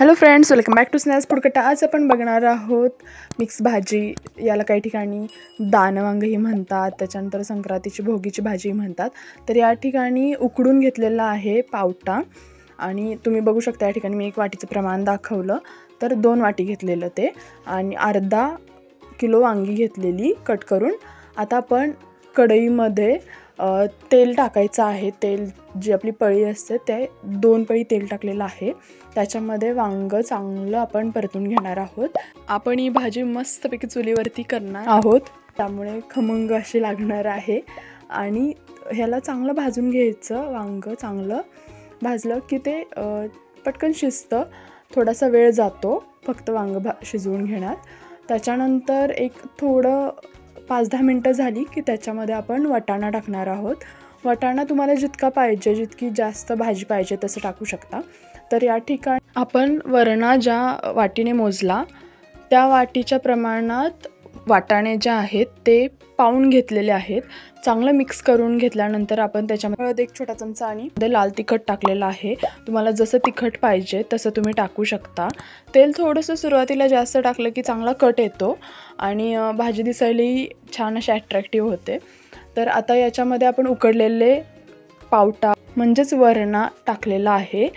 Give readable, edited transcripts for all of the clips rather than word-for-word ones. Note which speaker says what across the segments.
Speaker 1: Hello friends, welcome back to snacks फूडकट्टा। आज आपण बघणार आहोत मिक्स भाजी। याला काही ठिकाणी दानवांगही म्हणतात, त्याच्यानंतर संक्रांतीची भोगीची भाजी म्हणतात। तर या ठिकाणी उकडून घेतलेला आहे पावटा आणि तुम्ही बघू शकता या ठिकाणी मी एक वाटीचं प्रमाण दाखवलं तर 2 वाटी घेतलेलं ते आणि अर्धा किलो वांगी घेतलेली कट करून। आता आपण कढईमध्ये तेल टाकायचं आहे। तेल जी आपली पळी असते ते 2 पळी तेल टाकलेलं आहे। त्याच्यामध्ये वांग चांगलं आपण परतून घेणार आहोत। आपण ही भाजी मस्तपैकी चुलीवरती करणार आहोत, त्यामुळे खमंग अशी लागणार आहे आणि ह्याला चांगलं भाजून घ्यायचं। वांग चांगलं भाजलं की ते पटकन शिजतं, थोडासा वेळ जातो फक्त वांग शिजवून घेण्यात। त्याच्यानंतर एक थोडं 5-10 मिनटं झाली की त्याच्यामध्ये आपण वाटाणा टाकणार आहोत। वाटाणा तुम्हाला जितका पाहिजे, जितकी जास्त भाजी पाहिजे तसं टाकू शकता। तर या ठिकाणी आपण वरणा ज्या वाटीने मोजला त्या वाटीच्या प्रमाणात वाटाणे जे आहेत ते पाऊण घेतलेले आहेत। चांगलं मिक्स करून घेतल्यानंतर आपण त्याच्यामध्ये 1 छोटा चमचा आणि लाल तिखट टाकलेलं आहे। तुम्हाला जसं तिखट पाहिजे तसं तुम्ही टाकू शकता। तेल थोडंसं सुरुवातीला जास्त टाकलं की चांगला कट येतो आणि भाजी दिसायलाही छान अशी अट्रॅक्टिव्ह होते। तर आता याच्यामध्ये आपण उकडलेले पावटा म्हणजेच वरणा टाकलेला आहे।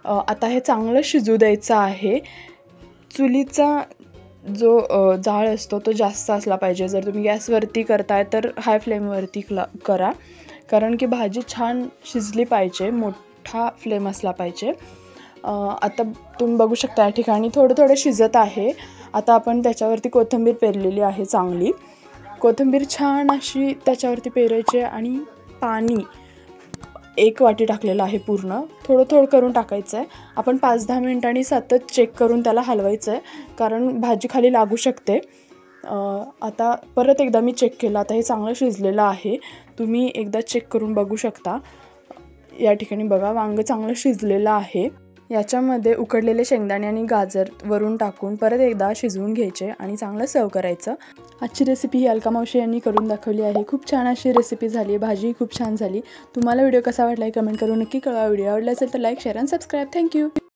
Speaker 1: आता हे चांगलं शिजू द्यायचं आहे। चुलीचा जो जाळ असतो तो जास्त असला पाहिजे। जर तुम्ही गॅसवरती करताय तर हाय फ्लेमवरती करा, कारण की भाजी छान शिजली पाहिजे, मोठा फ्लेम असला पाहिजे। आता तुम्ही बघू शकता या ठिकाणी थोडं शिजत आहे। आता आपण त्याच्यावरती कोथिंबीर पेरलेली आहे। चांगली कोथिंबीर छान अशी त्याच्यावरती पेरायची आणि पाणी 1 वाटी टाकलेलं आहे। पूर्ण थोडं करून टाकायचं आहे। आपण 5-10 मिनिटांनी सतत चेक करून त्याला हलवायचं आहे, कारण भाजी खाली लागू शकते। आता परत एकदा मी चेक केलं, आता हे चांगलं शिजलेलं आहे। तुम्ही एकदा चेक करून बघू शकता। या ठिकाणी बघा वांग चांगलं शिजलेलं आहे। याच्यामध्ये उकडलेले शेंगदाणे आणि गाजर वरून टाकून परत एकदा शिजवून घ्यायचे आणि चांगलं सर्व करायचं। आजची रेसिपी ही अलका मावशी यांनी करून दाखवली आहे। खूप छान अशी रेसिपी झाली, भाजी खूप छान झाली। तुम्हाला व्हिडिओ कसा वाटला कमेंट करून नक्की कळवा। व्हिडिओ आवडला असेल तर लाईक, शेअर आणि सबस्क्राईब। थँक्यू।